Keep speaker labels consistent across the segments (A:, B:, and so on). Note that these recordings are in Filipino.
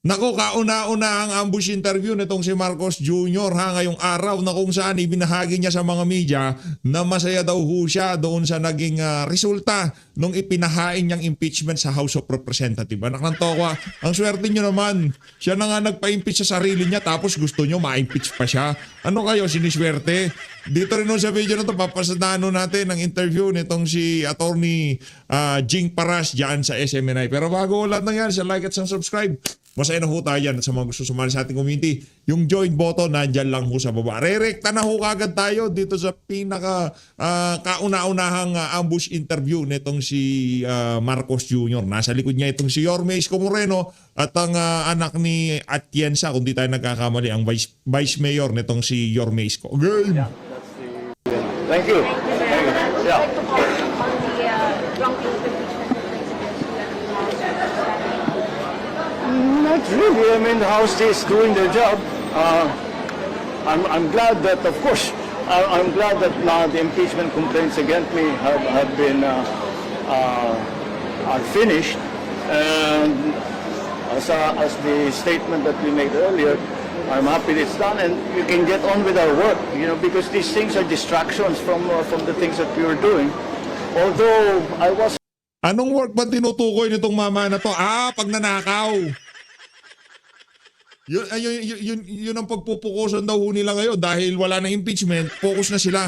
A: Nako, kauna-una ang ambush interview nitong si Marcos Jr. Ngayong araw na kung saan ibinahagi niya sa mga media na masaya daw ho siya doon sa naging resulta nung ipinahain niyang impeachment sa House of Representatives. Anak ng tokwa, ang swerte niyo naman. Siya na nga nagpa-impeach sa sarili niya tapos gusto niyo ma-impeach pa siya. Ano kayo, siniswerte? Dito rin sa video na ito, papasadano natin ang interview nitong si Attorney Jing Paras dyan sa SMNI. Pero bago lahat ng yan, like at subscribe. Masaya na ho tayo yan sa mga gusto sumali sa ating community. Yung join button, nandyan lang ho sa baba. Rerekta na ho kagad tayo dito sa pinaka kauna-unahang ambush interview nitong si Marcos Jr. Nasa likod niya itong si Yorme Isko Moreno at ang anak ni Atienza, kung di tayo nagkakamali, ang Vice Mayor nitong si Yorme Isko. Game!
B: Yeah, thank you. Thank you. Yeah. Not really. I mean, the House is doing their job. I'm glad that, of course, I'm glad that now the impeachment complaints against me have been are finished. And as the statement that we made earlier, I'm happy it's done, and you can get on with our work. You know, because these things are distractions from the things that we were doing. Although I was.
A: Anong work ba tinutukoy nitong mama na to? Pagnanakaw. Yun ang pagpupukusan daw ho nila ngayon dahil wala na impeachment, focus na sila.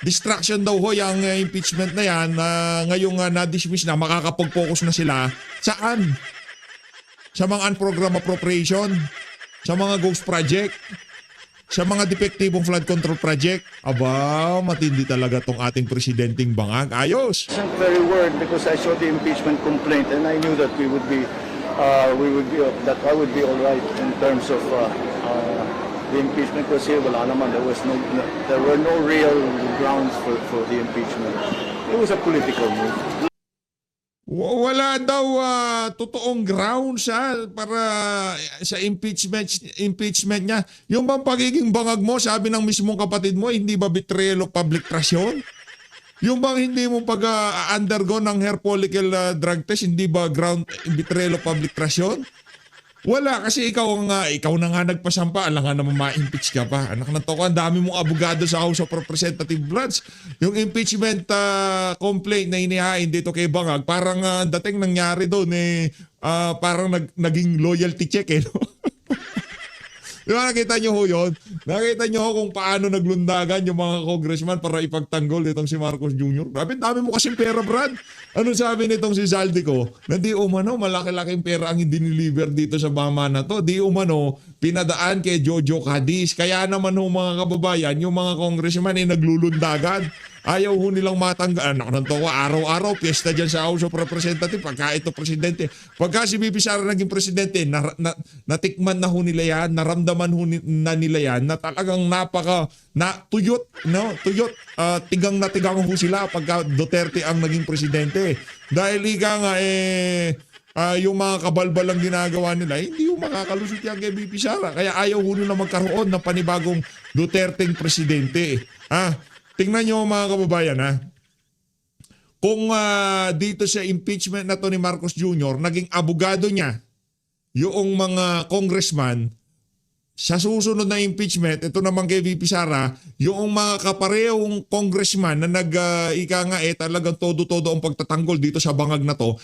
A: Distraction daw ho yung impeachment na yan ngayong na-dismiss na, makakapag-focus na sila. Saan? Sa mga unprogrammed appropriation? Sa mga ghost project? Sa mga depektibong flood control project? Aba, matindi talaga tong ating presidenteng bangag. Ayos!
B: I wasn't very worried because I saw the impeachment complaint and I knew that that I would be all right in terms of the impeachment, kasi wala naman, there were no real grounds for the impeachment. It was a political move.
A: Wala daw totoong grounds para sa impeachment niya. Yung bang pagiging bangag mo, sabi ng mismong kapatid mo, hindi ba betrayal of public trust yun? Yung bang hindi mo pag-undergo ng hair follicle drug test, hindi ba betrayal of public trust yun? Wala, kasi ikaw na nga nagpasampa, alam nga naman ma-impeach ka pa. Anak na to ko, ang dami mong abogado sa House of Representative branch. Yung impeachment complaint na inihain dito kay Bangag, parang dating nangyari doon parang naging loyalty check no? Di ba nakita nyo ho yun? Nakita nyo ho kung paano naglundagan yung mga congressman para ipagtanggol itong si Marcos Jr. Grabe, dami mo kasing pera, Brad. Ano sabi nitong si Zaldico? Na di umano, malaki-laking pera ang diniliver dito sa mama na to. Di umano, pinadaan kay Jojo Cadiz. Kaya naman ho mga kababayan, yung mga congressman naglulundagan. Ayaw ho nilang matanggal. Anak ng towa, araw-araw, piyesta dyan sa House of Representatives. Pagka ito presidente. Pagka si VP Sara naging presidente, natikman na ho nila yan, naramdaman ho na nila yan, na talagang tuyot, no? Tuyot, tigang na tigang ho sila pagka Duterte ang naging presidente. Dahil ika nga, yung mga kabalbal ang ginagawa nila, hindi ho makakalusot yan kay VP Sara. Kaya ayaw ho nila magkaroon ng panibagong Duterteng presidente. Tingnan nyo mga kababayan kung dito sa impeachment na to ni Marcos Jr., naging abogado niya yung mga congressman, sa susunod na impeachment, ito naman kay VP Sara, yung mga kaparehong congressman na talagang todo-todo ang pagtatanggol dito sa bangag na to,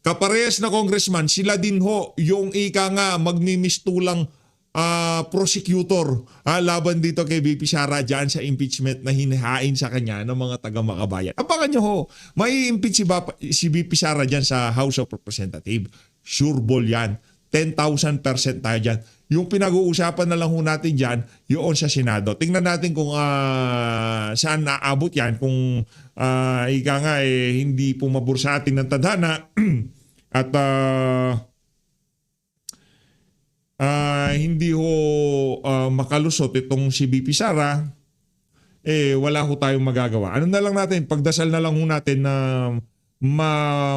A: kaparehas na congressman, sila din ho yung magmimistulang prosecutor laban dito kay VP Sara dyan sa impeachment na hinihain sa kanya ng mga taga-Makabayan. Abangan nyo ho, may impeach si VP Sara dyan sa House of Representatives. Sure ball yan. 10,000% tayo dyan. Yung pinag-uusapan na lang ho natin dyan, yun sa Senado. Tingnan natin kung saan naabot yan. Kung hindi pumabor sa atin ng tadhana at hindi ho makalusot itong si VP Sara, wala ho tayong magagawa. Ano na lang natin, pagdasal na lang ho natin na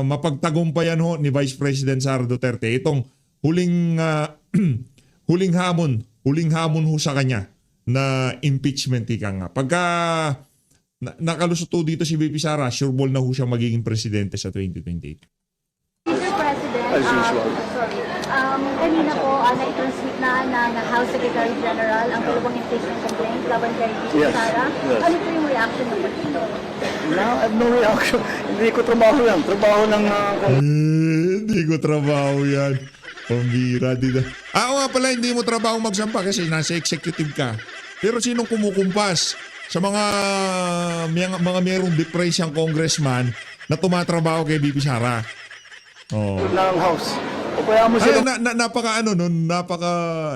A: mapagtagumpayan ho ni Vice President Sara Duterte itong huling hamon ho sa kanya na impeachment nga. Pagka nakalusot ho dito si VP Sara, sure ball na ho siya magiging presidente sa 2028.
C: Mr. President,
B: As usual.
C: sorry. Kanina po, na-transmit na House Secretary General ang dalawang impeachment complaint laban kay
B: Yes,
C: Sara.
B: yes.
C: Ano po yung reaction ng partido?
B: No, I have no reaction. Hindi ko trabaho yan. Trabaho ng
A: Hindi ko trabaho yan. Pambira, di na. Oo nga pala, hindi mo trabaho magsampa kasi nasa executive ka. Pero sinong kumukumpas sa mga merong depression congressman na tumatrabaho kay BP Sara? Oh.
B: ng house. O kaya mo
A: Ay,
B: sila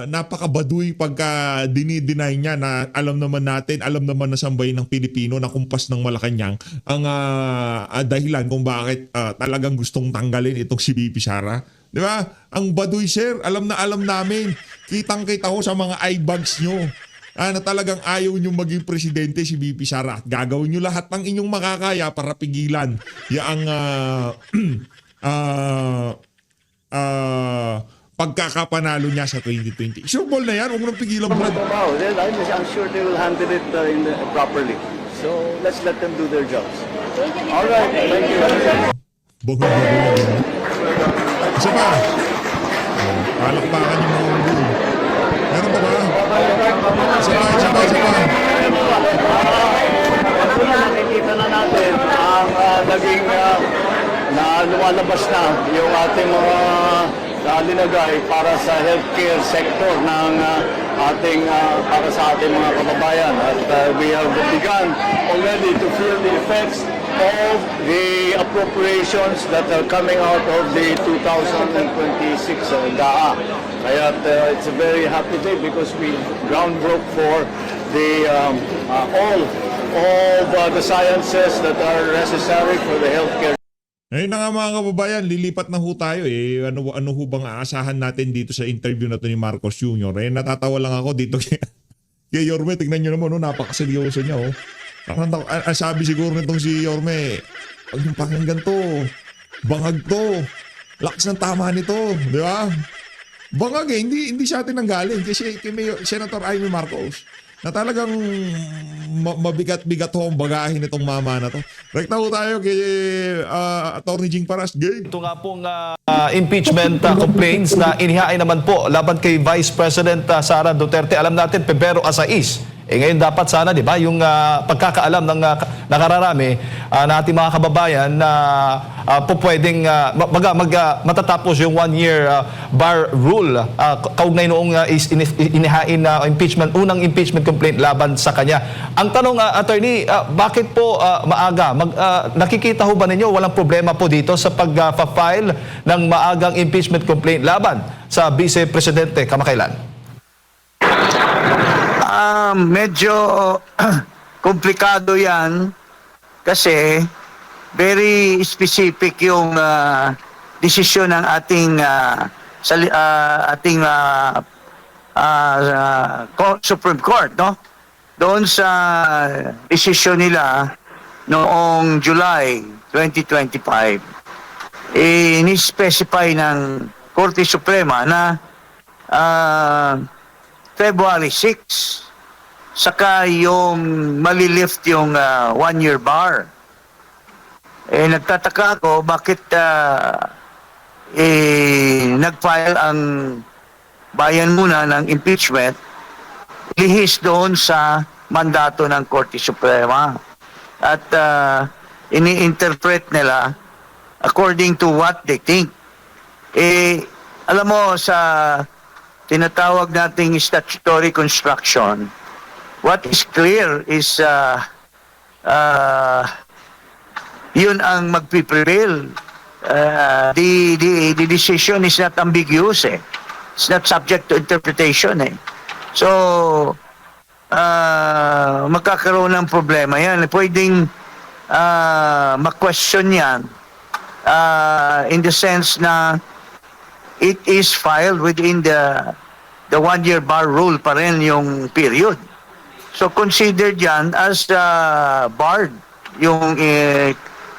A: napaka baduy pagka dinideny niya na alam naman na sambahin ng Pilipino na kumpas ng Malacanang ang dahilan kung bakit talagang gustong tanggalin itong si BP Sara. Di ba? Ang baduy, sir, alam namin. Kitang-kita ko sa mga eye bags nyo. Na talagang ayaw nyo maging presidente si BP Sara. At gagawin nyo lahat ng inyong makakaya para pigilan yaang pagkakapanalo niya sa 2020. Sure ball na yan. Huwag mo nang pigilan mo.
B: trabaho. Then I'm sure they will handle it properly. So let's let them do their jobs.
C: Thank you, Mr.
B: All right. Thank you.
A: Bago. Isa pa. Palakpakan yung mga ulo. Meron pa ba? Isa pa.
B: Nakikita na natin ang naging na lumalabas na yung ating mga linagay para sa healthcare sector ng para sa ating mga kababayan. At we have begun already to feel the effects of the appropriations that are coming out of the 2026 DAA. Kaya it's a very happy day because we ground broke for the all of the sciences that are necessary for the healthcare.
A: Ayun na nga mga kababayan, lilipat na ho tayo eh. Ano ho bang aasahan natin dito sa interview na to ni Marcos Jr. Natatawa lang ako dito kay Yorme. Tignan nyo naman, napakaseryoso niya. Sabi siguro nitong si Yorme, pag yung pakinggan to, bangag to, lakas ng tama nito, di ba? Bangag hindi sa atin nanggaling kasi kay Senator Amy Marcos na talagang mabigat-bigat ho ang bagahin nitong mama na to. Rekta ho tayo kay Attorney Jing Paras. Game.
D: Ito nga pong impeachment complaints na inihain naman po laban kay Vice President Sara Duterte. Alam natin, Pebrero 6. Ngayon dapat sana, di ba, yung pagkakaalam ng nakararami na ating mga kababayan na po pwedeng matatapos yung 1-year bar rule kaugnay noong inihain na unang impeachment complaint laban sa kanya. Ang tanong, attorney, bakit po maaga? Nakikita ho ba ninyo walang problema po dito sa pag-file ng maagang impeachment complaint laban sa Vice Presidente kamakailan?
E: Medyo komplikado yan kasi very specific yung desisyon ng ating Supreme Court, no? Doon sa desisyon nila noong July 2025, ni-specify ng Korte Suprema na February 6, saka yung malilift yung 1-year bar. Nagtataka ako bakit nag-file ang bayan muna ng impeachment lihis doon sa mandato ng Korte Suprema. At ini-interpret nila according to what they think. Alam mo, sa tinatawag nating statutory construction, what is clear is yun ang magpiprevail. The decision is not ambiguous eh. It's not subject to interpretation eh. So, magkakaroon ng problema yan. Pwedeng ma-question yan in the sense na it is filed within the 1-year bar rule pa rin yung period. So considered yan as barred yung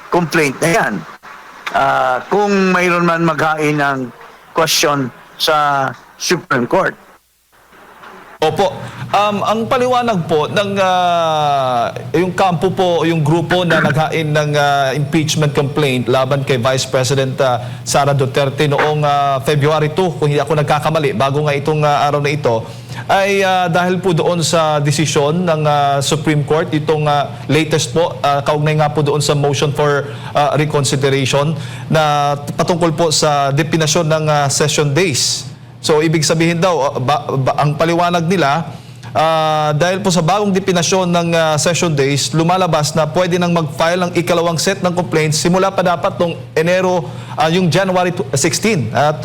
E: complaint na yan. Kung mayroon man maghain ng question sa Supreme Court.
D: Opo. Ang paliwanag po ng yung kampo po, yung grupo na naghain ng impeachment complaint laban kay Vice President Sara Duterte noong February 2, kung hindi ako nagkakamali, bago nga itong araw na ito, ay dahil po doon sa desisyon ng Supreme Court, itong latest po, kaugnay nga po doon sa motion for reconsideration na patungkol po sa depinasyon ng session days. So, ibig sabihin daw, ang paliwanag nila, dahil po sa bagong depinasyon ng session days, lumalabas na pwede nang mag-file ng ikalawang set ng complaints simula pa dapat noong Enero, yung January 16. At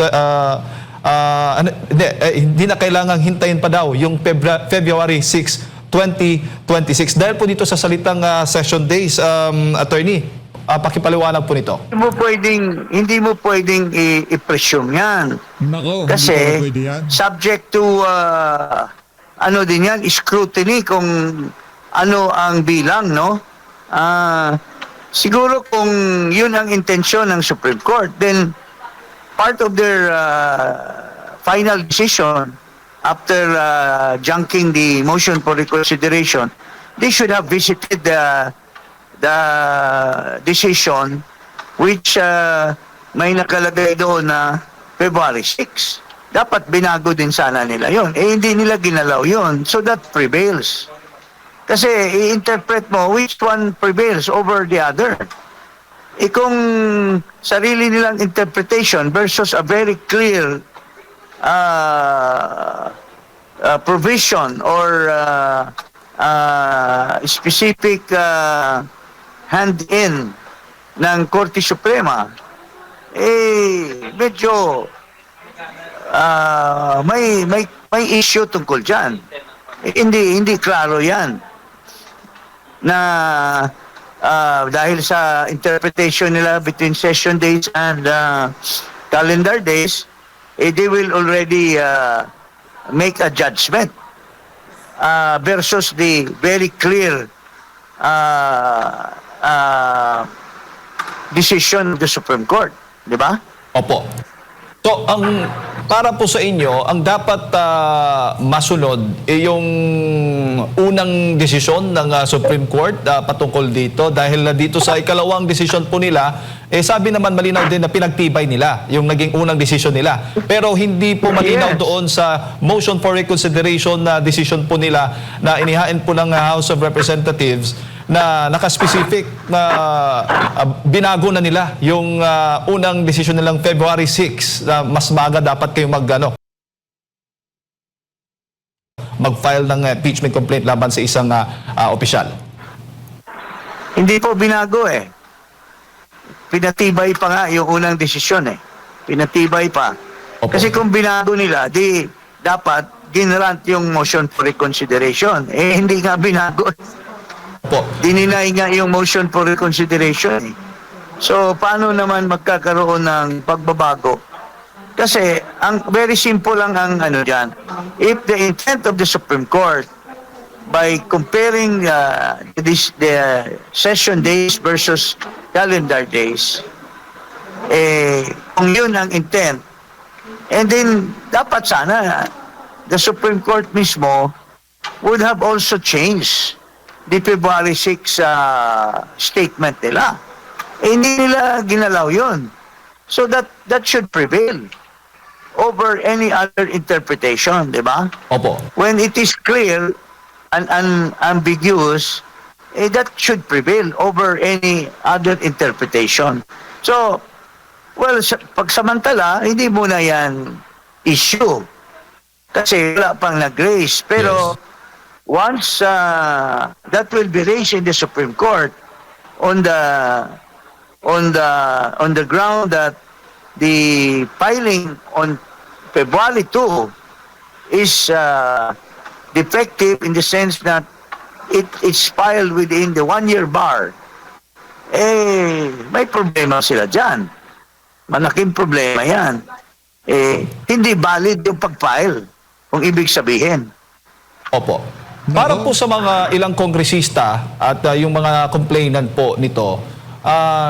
D: hindi na kailangang hintayin pa daw yung February 6, 2026. Dahil po dito sa salitang session days, attorney, pakipaliwanag po nito.
E: Hindi mo pwedeng i-presume yan.
A: Nako,
E: Kasi
A: hindi pa pwede yan.
E: subject to ano din yan, scrutiny kung ano ang bilang, no? Siguro kung yun ang intensyon ng Supreme Court, then part of their final decision after junking the motion for reconsideration, they should have visited the decision which may nakalagay doon na February 6. Dapat binago din sana nila yon. Hindi nila ginalaw yon. So that prevails. Kasi i-interpret mo which one prevails over the other. Kung sarili nilang interpretation versus a very clear provision or specific hand-in ng Korte Suprema, medyo may issue tungkol dyan. Hindi klaro yan na dahil sa interpretation nila between session days and calendar days, they will already make a judgment versus the very clear decision of the Supreme Court. Di ba?
D: Opo. So, para po sa inyo, ang dapat masunod yung unang desisyon ng Supreme Court patungkol dito, dahil dito sa ikalawang desisyon po nila, sabi naman malinaw din na pinagtibay nila yung naging unang desisyon nila. Pero hindi po malinaw
E: Yes.
D: doon sa motion for reconsideration na desisyon po nila na inihain po ng House of Representatives na nakaspecific na binago na nila yung unang desisyon nilang February 6 na mas maaga dapat kayong mag-file ng impeachment complaint laban sa isang opisyal.
E: Hindi po binago eh. Pinatibay pa nga yung unang desisyon eh. Pinatibay pa.
D: Opo.
E: Kasi kung binago nila, di dapat ginrant yung motion for reconsideration. Hindi nga binago.
D: Opo.
E: Dininay nga yung motion for reconsideration eh. So, paano naman magkakaroon ng pagbabago? Kasi, very simple lang ang ano dyan. If the intent of the Supreme Court by comparing the session days versus calendar days, kung yun ang intent, and then dapat sana the Supreme Court mismo would have also changed the February 6 statement nila. Hindi nila ginalaw yun. So that should prevail over any other interpretation, di ba?
D: Opo.
E: When it is clear and unambiguous, that should prevail over any other interpretation. So, well, pagsamantala, hindi muna yan issue. Kasi wala pang nag-raise. Pero, once that will be raised in the Supreme Court on the ground that the filing on February 2 is defective in the sense that it's filed within the 1-year bar, may problema sila dyan. Malaking problema yan. Hindi valid yung pag-file, kung ibig sabihin.
D: Opo. Para po sa mga ilang kongresista at yung mga complainant po nito,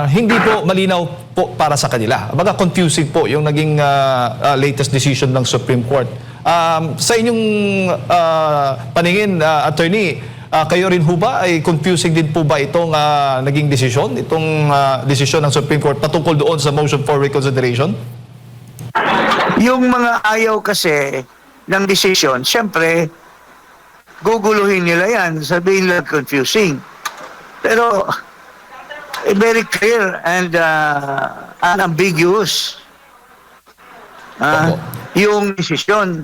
D: hindi po malinaw po para sa kanila. Baga confusing po yung naging latest decision ng Supreme Court. Sa inyong paningin, attorney, kayo rin ho ba ay confusing din po ba itong naging desisyon, itong desisyon ng Supreme Court patungkol doon sa motion for reconsideration?
E: Yung mga ayaw kasi ng decision, siyempre, guguluhin nila yan, sabihin nila confusing. Pero, very clear and unambiguous.
D: Opo.
E: Yung decision,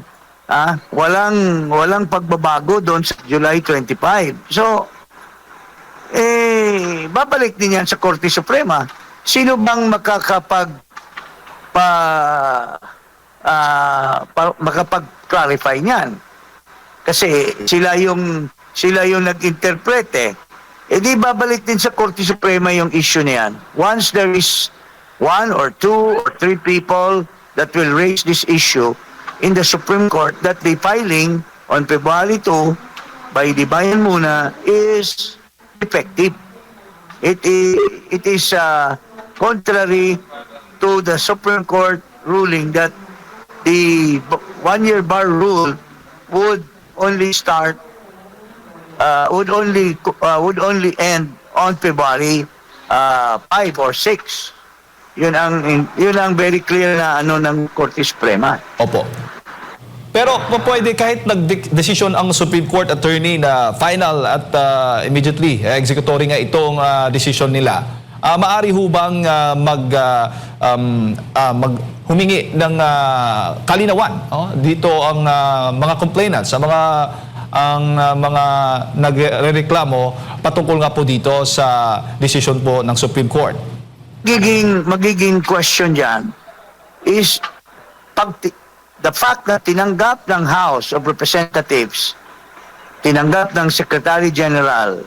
E: walang pagbabago doon sa July 25. So, babalik din yan sa Korte Suprema. Sino bang makapag-clarify niyan? Kasi sila yung nag-interpret eh. E di babalik din sa Korte Suprema yung issue na yan. Once there is 1 or 2 or 3 people that will raise this issue in the Supreme Court, that the filing on February 2 by the Bayan Muna is effective. It is contrary to the Supreme Court ruling that the one-year bar rule would only end on February 5 or 6. Yun ang very clear na ng Korte Suprema.
D: Opo. Pero pwede kahit nag-desisyon ang Supreme Court, attorney, na final at immediately executory nga itong desisyon nila, maaari ho bang humingi ng kalinawan dito ang mga complainants, sa mga nagrereklamo patungkol nga po dito sa desisyon po ng Supreme Court?
E: Magiging question dyan is the fact na tinanggap ng House of Representatives, tinanggap ng Secretary General,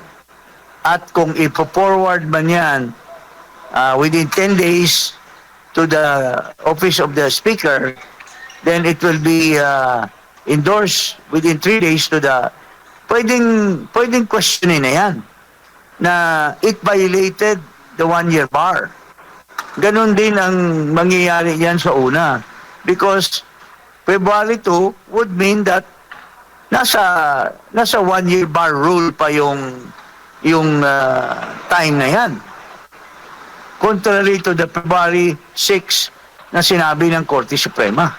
E: at kung ipo-forward man yan within 10 days to the Office of the Speaker, then it will be endorsed within 3 days to the... Pwedeng questionin na yan, na it violated the one-year bar. Ganon din ang mangyayari yan sa una. Because February 2 would mean that nasa one-year bar rule pa yung time na yan. Contrary to the February 6 na sinabi ng Korte Suprema.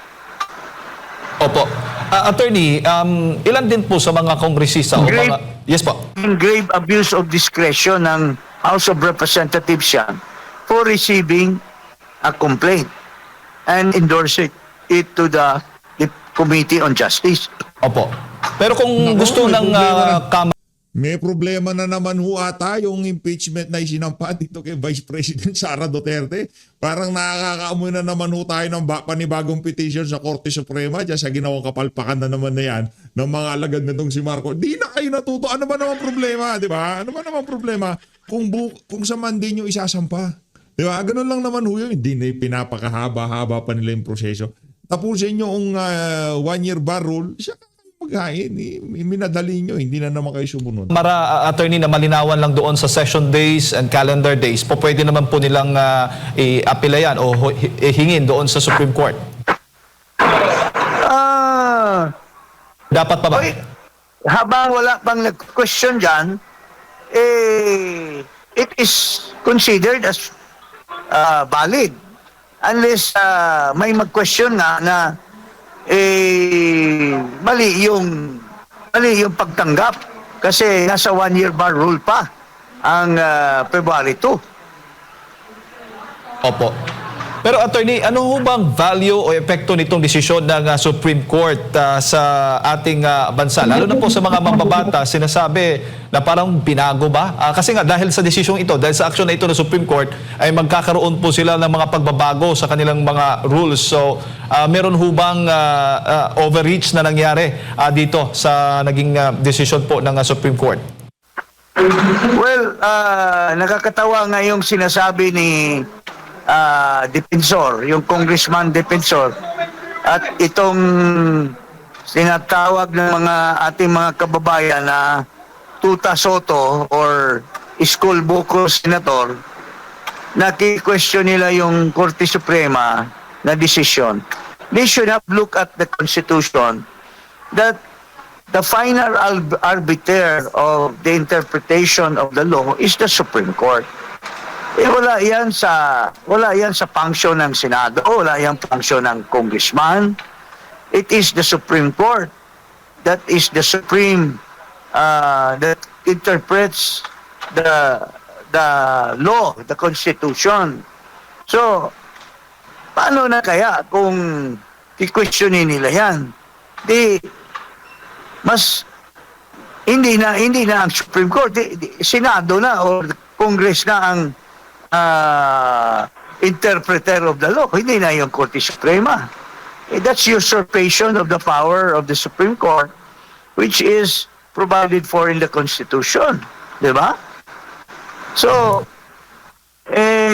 D: Opo. Attorney, ilan din po sa mga kongresista o mga... Yes po.
E: Grave abuse of discretion ng House of Representatives yan for receiving a complaint and endorse it to the Committee on Justice.
D: Opo. Pero kung gusto ng Kamara...
A: May problema na naman ho ata yung impeachment na isinampa dito kay Vice President Sara Duterte. Parang nakakaamoy na naman ho tayo ng panibagong petition sa Korte Suprema dyan sa ginawang kapalpakan na naman na yan ng mga alagad na itong si Marco. Di na kayo natuto. Ano ba naman problema? Di ba? Ano ba naman problema kung sa Monday nyo isasampa? Di ba? Ganun lang naman ho yun. Hindi na pinapakahaba-haba pa nila yung proseso. Tapusin nyo ang one-year bar rule, siya maghain. Minadali nyo, hindi na naman kayo sumunod.
D: Attorney, na malinawan lang doon sa session days and calendar days, pwede naman po nilang i-apela yan o hingin doon sa Supreme Court. Dapat pa ba?
E: Habang wala pang nag-question dyan, it is considered as valid. Unless may mag-question na mali yung pagtanggap kasi nasa one-year bar rule pa ang February 2.
D: Opo. Pero attorney, ano ho bang value o epekto nitong desisyon ng Supreme Court sa ating bansa? Lalo na po sa mga mambabata, sinasabi na parang binago ba? Kasi nga dahil sa desisyong ito, dahil sa aksyon na ito ng Supreme Court, ay magkakaroon po sila ng mga pagbabago sa kanilang mga rules. So, meron ho bang overreach na nangyari dito sa naging desisyon po ng Supreme Court?
E: Well, nakakatawa nga yung sinasabi ni Defensor, yung Congressman Defensor, at itong sinatawag ng ating mga kababayan na Tuta Soto or School Buko Senator, naki-question nila yung Korte Suprema na desisyon. they should have looked at the Constitution that the final arbiter of the interpretation of the law is the Supreme Court. Wala yan sa function ng Senado, wala yan function ng congressman. It is the Supreme Court that is the supreme that interprets the law, the Constitution. So, paano na kaya kung i-questionin nila yan? Hindi na ang Supreme Court, Senado na o Congress na ang interpreter of the law. Hindi na yung Korte Suprema. That's usurpation of the power of the Supreme Court, which is provided for in the Constitution. Di ba? So,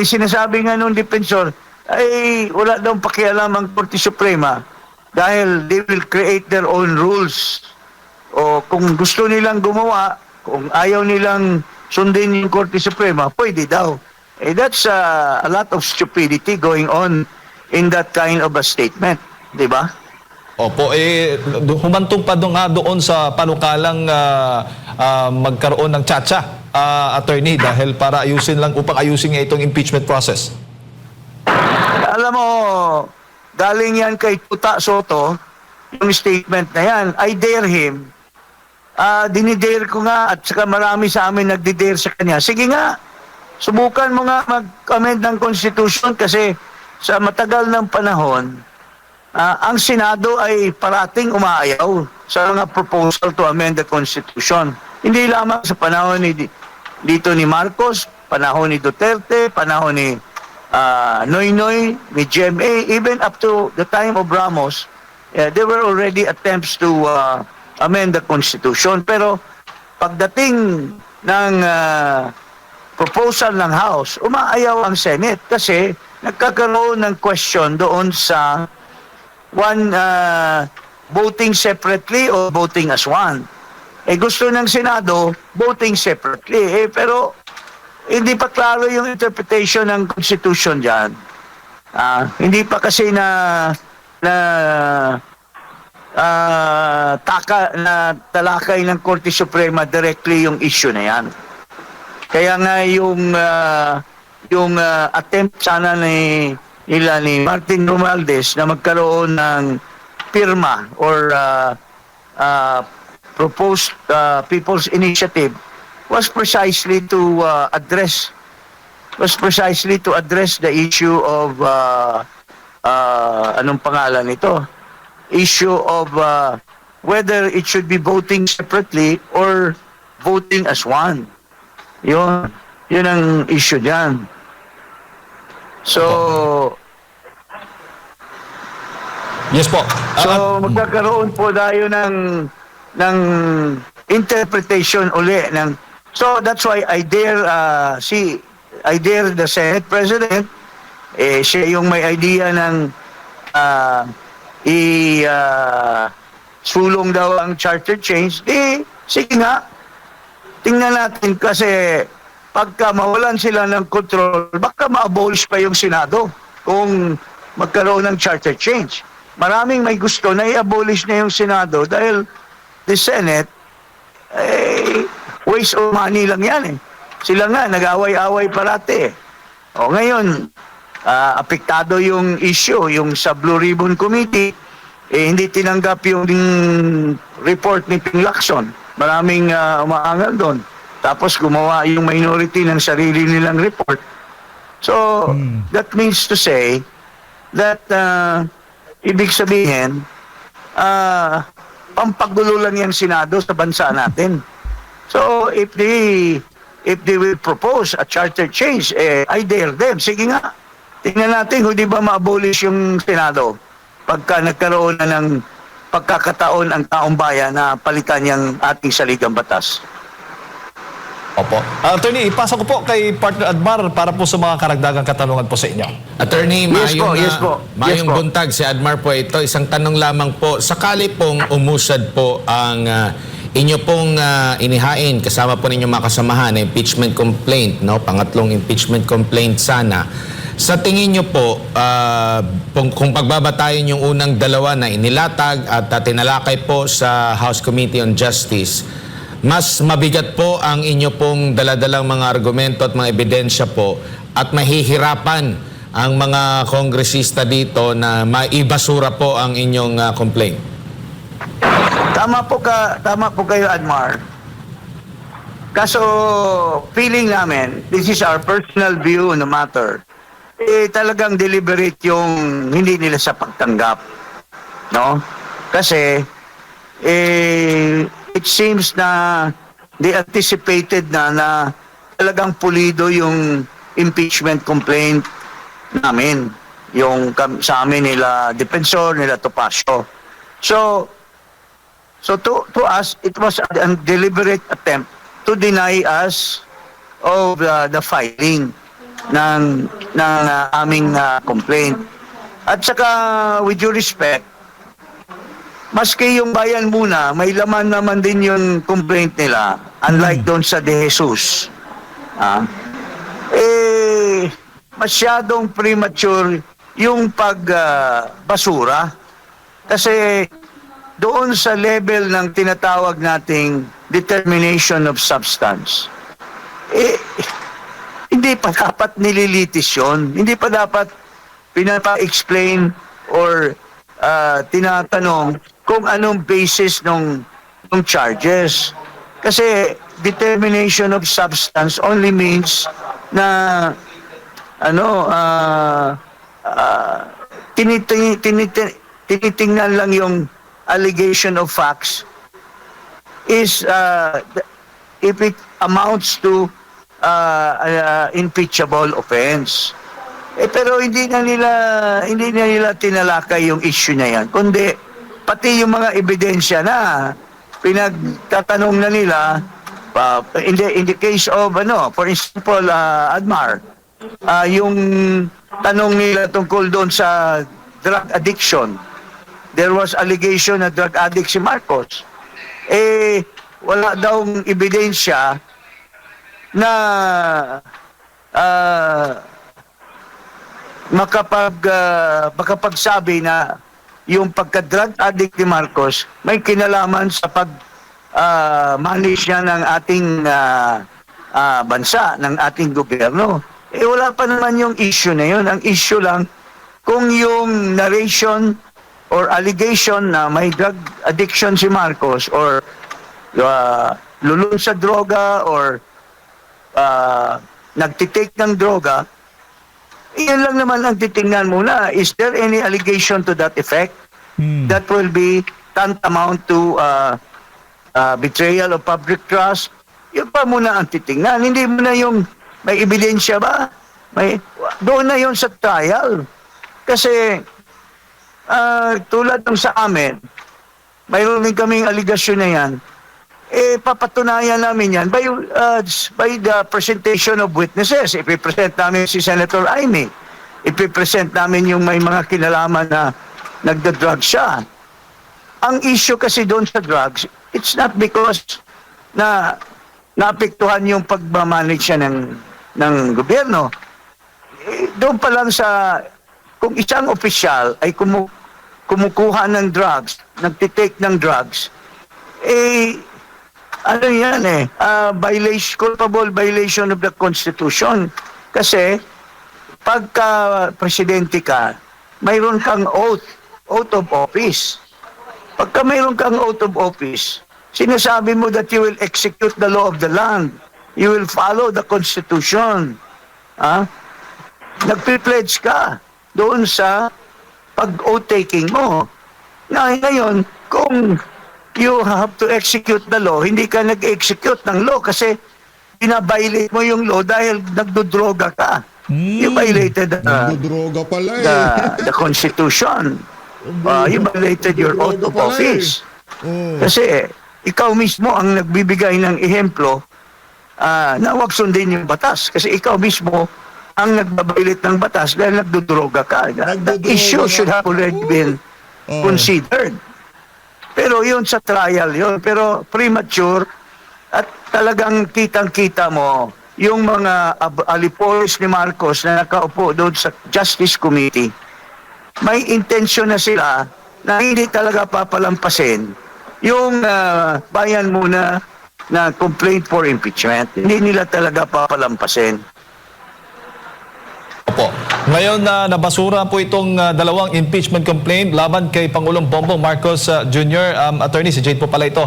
E: sinasabi nga nung defensor, ay wala daw pakialam ang Korte Suprema dahil they will create their own rules. O kung gusto nilang gumawa, kung ayaw nilang sundin yung Korte Suprema, pwede daw. That's a lot of stupidity going on in that kind of a statement. Di ba?
D: Opo, humantong pa doon sa panukalang magkaroon ng tsa-tsa, attorney, dahil para upang ayusin nga itong impeachment process.
E: Alam mo, galing yan kay Tuta Soto, yung statement na yan. I dare him. Dinidare ko nga at saka marami sa amin nagdidare sa kanya. Sige nga, subukan mo nga mag-amend ng Constitution kasi sa matagal ng panahon, ang Senado ay parating umaayaw sa mga proposal to amend the Constitution. Hindi lamang sa panahon dito ni Marcos, panahon ni Duterte, panahon ni Noynoy, ni GMA, even up to the time of Ramos, there were already attempts to amend the Constitution. Pero pagdating ng proposal ng House, umaayaw ang Senate kasi nagkakaroon ng question doon sa voting separately or voting as one. Gusto ng Senado, voting separately. Pero hindi pa klaro yung interpretation ng Constitution dyan. Hindi pa kasi na talakay ng Korte Suprema directly yung issue na yan. Kaya nga yung attempt sana nila ni Martin Romualdez na magkaroon ng pirma or proposed People's Initiative was precisely to address the issue of anong pangalan nito? Issue of whether it should be voting separately or voting as one. Yun ang issue diyan. So,
D: yes po.
E: Magkakaroon po tayo ng interpretation uli ng. So that's why I dare the Senate President, siya yung may idea ng sulong daw ang charter change. Sige nga, tingnan natin kasi pagka mawalan sila ng control, baka ma-abolish pa yung Senado kung magkaroon ng charter change. Maraming may gusto na i-abolish na yung Senado dahil the Senate, waste of money lang yan eh. Sila nga, nag-away-away parati eh. O ngayon, apektado yung issue, yung sa Blue Ribbon Committee, hindi tinanggap yung report ni Ping Lacson. Maraming umaangal doon. Tapos gumawa yung minority ng sarili nilang report. So, that means to say that ibig sabihin, pampagulo lang yung Senado sa bansa natin. So, if they will propose a charter change, I dare them. Sige nga, tingnan natin kung di ba ma-abolish yung Senado pagka nagkaroon na ng pagkakataon ang taong bayan na palitan yung ating saligang batas.
D: Opo. Attorney, ipasa ko po kay Partner Admar para po sa mga karagdagang katanungan po sa inyo.
F: Attorney,
E: Yes po.
F: Mayong buntag si Admar po ito. Isang tanong lamang po. Sakali pong umusad po ang inyo pong inihain kasama po ninyo mga kasamahan na impeachment complaint, no? Pangatlong impeachment complaint sana. Sa tingin nyo po, kung pagbabatayan yung unang dalawa na inilatag at tinalakay po sa House Committee on Justice, mas mabigat po ang inyo pong daladalang mga argumento at mga ebidensya po at mahihirapan ang mga kongresista dito na maibasura po ang inyong complaint.
E: Tama po kayo, Admar. Kaso, feeling namin, this is our personal view on the matter, talagang deliberate yung hindi nila sa pagtanggap. No? Kasi, it seems na they anticipated na talagang pulido yung impeachment complaint namin. Yung sa amin nila Defensor, nila Topacio. So to us, it was a deliberate attempt to deny us of the filing ng aming complaint. At saka, with due respect, maski yung bayan muna, may laman naman din yung complaint nila, unlike doon sa De Jesus. Masyadong premature yung pagbasura. Kasi doon sa level ng tinatawag nating determination of substance, hindi pa dapat nililitis yun. Hindi pa dapat pinapa-explain or tinatanong kung anong basis ng charges. Kasi determination of substance only means na tinitingnan lang yung allegation of facts is if it amounts to impeachable offense. Pero hindi na nila tinalakay yung issue na yan, kundi pati yung mga ebidensya na pinagtatanong na nila in the case of for example, Admar, yung tanong nila tungkol doon sa drug addiction. There was allegation na drug addict si Marcos. Wala daw ebidensya na makapagsabi na yung pagka-drug addict ni Marcos may kinalaman sa manage niya ng ating bansa, ng ating gobyerno. Wala pa naman yung issue na yun. Ang issue lang, kung yung narration or allegation na may drug addiction si Marcos or lulun sa droga or nagtitake ng droga, iyan lang naman ang titingnan muna. Is there any allegation to that effect that will be tantamount to betrayal of public trust? Yun pa muna ang titingnan. Hindi mo na yung may ebidensya ba? Doon na yun sa trial. Kasi tulad ng sa amin, mayroon din kaming aligasyon na yan, papatunayan namin yan by the presentation of witnesses. Ipipresent namin si Senator Amy. Ipipresent namin yung may mga kinalaman na nagda-drug siya. Ang issue kasi doon sa drugs, it's not because na naapektuhan yung pagmamanage siya ng gobyerno. Doon pa lang sa kung isang opisyal ay kumukuha ng drugs, nagtitake ng drugs, culpable violation of the Constitution. Kasi pagka presidente ka, mayroon kang oath of office. Pagka mayroon kang oath of office, sinasabi mo that you will execute the law of the land. You will follow the Constitution. Nagpe-pledge ka doon sa pag-oath taking mo. Ngayon, kung you have to execute the law, hindi ka nag-execute ng law kasi binabiolate mo yung law dahil nagdodroga ka. You violated
A: Nagdodroga pala
E: the Constitution. You violated your oath of office. Kasi ikaw mismo ang nagbibigay ng ehemplo na huwag sundin yung batas. Kasi ikaw mismo ang nagbabiolate ng batas dahil nagdodroga ka. That issue should have already been considered. Pero yun sa trial yun. Pero premature at talagang kitang-kita mo yung mga alipolis ni Marcos na nakaupo doon sa Justice Committee, may intensyon na sila na hindi talaga papalampasin yung bayan muna na complaint for impeachment. Hindi nila talaga papalampasin.
D: Opo. Ngayon na nabasura po itong dalawang impeachment complaint laban kay Pangulong Bongbong Marcos Jr. Attorney, si Jade po pala ito.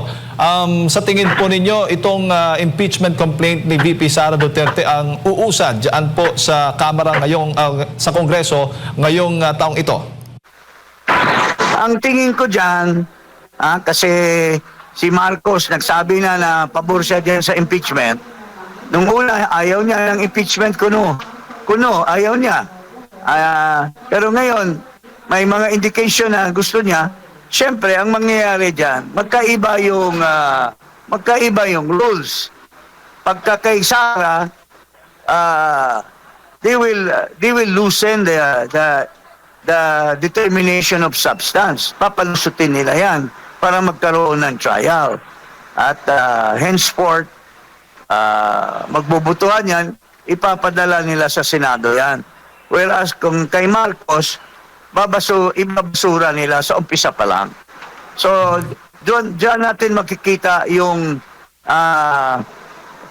D: Sa tingin po ninyo, itong impeachment complaint ni VP Sara Duterte ang uusad dyan po sa Kamara ngayong, sa Kongreso ngayong taong ito?
E: Ang tingin ko dyan, kasi si Marcos nagsabi na pabor siya dyan sa impeachment. Nung una, ayaw niya ng impeachment kuno, ayaw niya. Pero ngayon, may mga indication na gusto niya. Siyempre, ang mangyayari dyan, magkaiba yung rules. Pagka kay Sara, they will loosen the determination of substance. Papalusutin nila yan para magkaroon ng trial. At henceforth, magbubutuhan yan, ipapadala nila sa Senado yan. Whereas kung kay Marcos, ibabasura nila sa umpisa pa lang. So, diyan natin makikita yung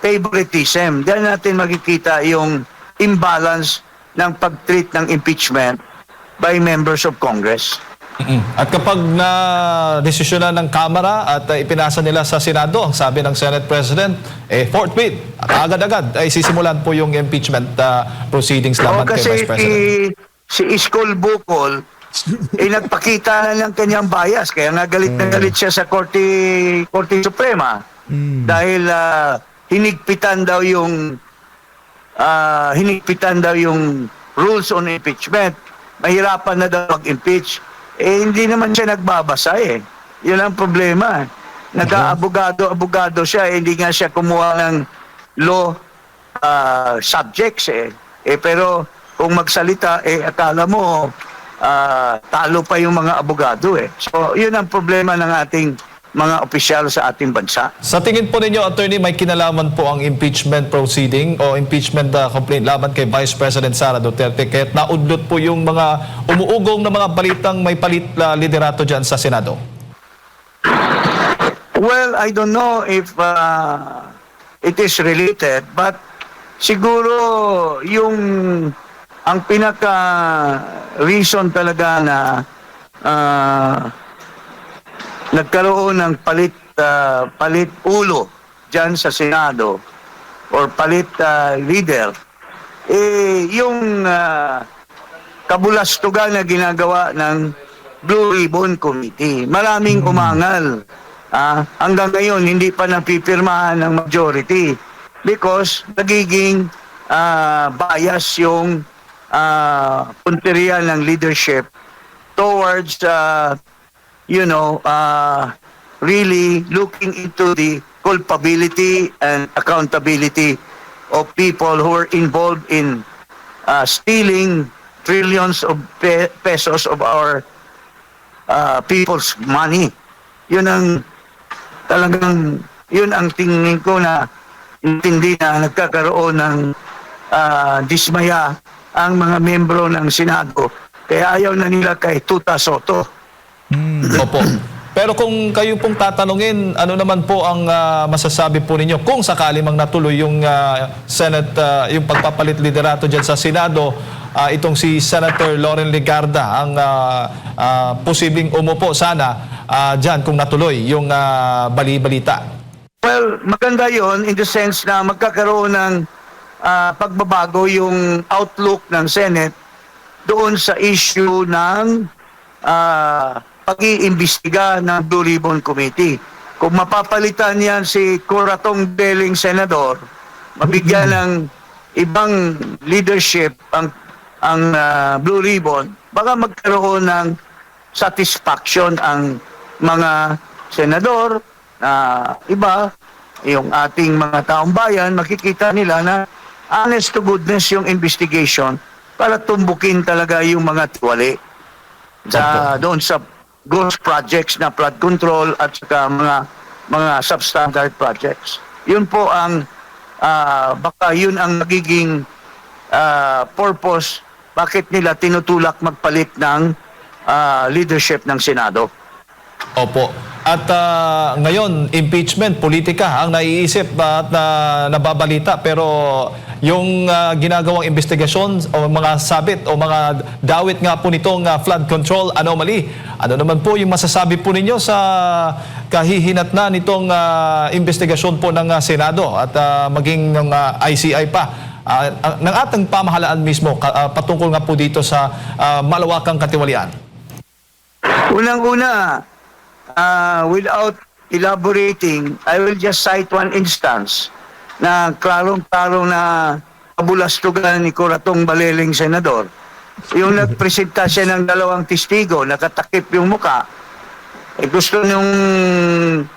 E: favoritism. Diyan natin makikita yung imbalance ng pag-treat ng impeachment by members of Congress.
D: At kapag na-desisyonan ng Kamara at ipinasa nila sa Senado, sabi ng Senate President, forthwith at agad-agad ay sisimulan po yung impeachment proceedings laban kay Vice President.
E: Si Iskol Bukol, nagpakita na ng kanyang bias. Kaya nga galit na galit siya sa Korte Suprema. Dahil hinigpitan daw yung rules on impeachment. Mahirapan na daw mag-impeach. Hindi naman siya nagbabasa eh. Yun ang problema. Nag-aabogado siya, hindi nga siya kumuha ng law subjects eh. Pero kung magsalita, akala mo talo pa yung mga abogado eh. So, yun ang problema ng ating mga opisyal sa ating bansa.
D: Sa tingin po ninyo, Attorney, may kinalaman po ang impeachment proceeding o impeachment complaint laban kay Vice President Sara Duterte kaya't naudlot po yung mga umuugong na mga balitang may palit liderato dyan sa Senado?
E: Well, I don't know if it is related, but siguro ang pinaka-reason talaga na nagkaroon ng palit ulo dyan sa Senado or palit leader, yung kabulastugan na ginagawa ng Blue Ribbon Committee. Maraming umangal. Hanggang ngayon, hindi pa napipirmahan ng majority because nagiging bias yung punteriya ng leadership towards really looking into the culpability and accountability of people who are involved in stealing trillions of pesos of our people's money. Yun ang tingin ko na intindi na nagkakaroon ng dismaya ang mga membro ng Senado. Kaya ayaw na nila kay Tuta Soto.
D: Opo. Pero kung kayo pong tatanungin, ano naman po ang masasabi po ninyo kung sakali mang natuloy yung Senate, yung pagpapalit liderato dyan sa Senado, itong si Senator Loren Legarda ang posibleng umupo sana dyan kung natuloy yung bali-balita?
E: Well, maganda yon in the sense na magkakaroon ng pagbabago yung outlook ng Senate doon sa issue ng pag-iimbestiga ng Blue Ribbon Committee. Kung mapapalitan yan si Coratong Deling Senador, mabigyan ng ibang leadership ang Blue Ribbon, baka magkaroon ng satisfaction ang mga senador na iba, yung ating mga taong bayan, makikita nila na honest to goodness yung investigation para tumbukin talaga yung mga tiwali doon sa ghost projects na flood control at saka mga substandard projects. Yun po ang baka yun ang magiging purpose bakit nila tinutulak magpalit ng leadership ng Senado.
D: Opo. At ngayon, impeachment, politika ang naiisip at nababalita. Pero yung ginagawang investigasyon o mga sabit o mga dawit nga po nitong flood control anomaly, ano naman po yung masasabi po ninyo sa kahihinatnan nitong investigasyon po ng Senado at maging ng ICI pa? Ng ating pamahalaan mismo patungkol nga po dito sa malawakang katiwalian.
E: Unang-una, without elaborating, I will just cite one instance na klarong-klaro na kabulastugan ni Coratong Baleling Senador. Yung nagpresenta siya ng 2 testigo, nakatakip yung muka, gusto nung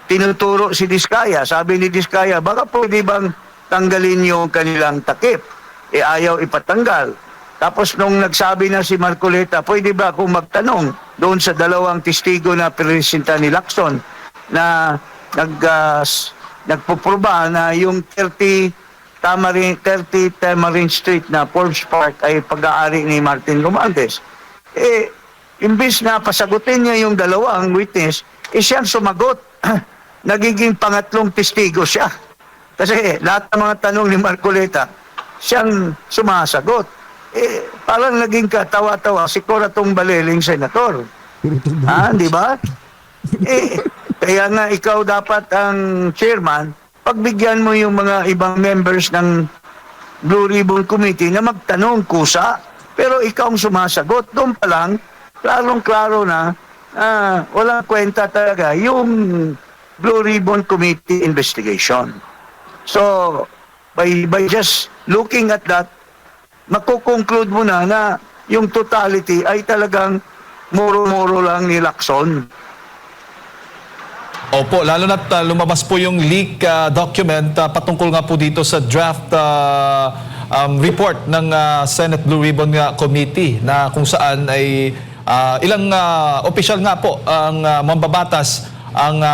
E: tinuturo si Diskaya. Sabi ni Diskaya, baka pwede bang tanggalin yung kanilang takip? Ayaw ipatanggal. Tapos nung nagsabi na si Marcoleta, pwede ba akong magtanong doon sa 2 testigo na presenta ni Lacson na nagpuproba na yung 30 Tamarin Street na Forbes Park ay pag-aari ni Martin Romualdez. Imbis na pasagutin niya yung 2 witness, siyang sumagot. Nagiging pangatlong testigo siya. Kasi lahat ng mga tanong ni Marcoleta, siyang sumasagot. Parang naging katawa-tawa si Coratong Baleling Senator. Di ba? Kaya nga ikaw dapat ang chairman, pagbigyan mo yung mga ibang members ng Blue Ribbon Committee na magtanong kusa, pero ikaw ang sumasagot. Doon pa lang, klarong-klaro na walang kwenta talaga yung Blue Ribbon Committee investigation. So, by just looking at that, makukonclude mo na yung totality ay talagang muro-muro lang ni Lacson.
D: Opo, lalo na't lumabas po yung leak document patungkol nga po dito sa draft report ng Senate Blue Ribbon Committee na kung saan ay ilang opisyal nga po ang mambabatas ang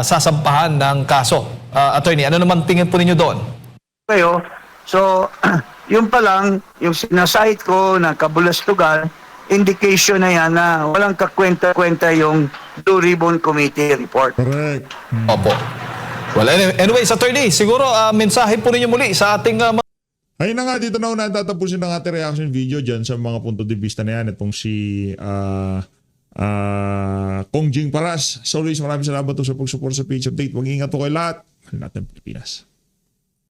D: sasampahan ng kaso. Attorney, ano naman tingin po ninyo doon?
E: So, yun pa lang, yung sinasite ko na kabulastugan, indication na yan na walang kakwenta-kwenta yung Blue Ribbon Committee report.
A: Correct.
D: Opo. Well, anyways, Attorney, siguro mensahe po ninyo muli sa ating
A: Ayun na nga, dito na una tatapusin ng ating reaction video dyan sa mga punto de vista na yan. Itong si Kong Jing Paras. So always, maraming salamat po sa pag-support sa Page Update. Mag-iingat po kayo lahat. Mahal natin Pilipinas.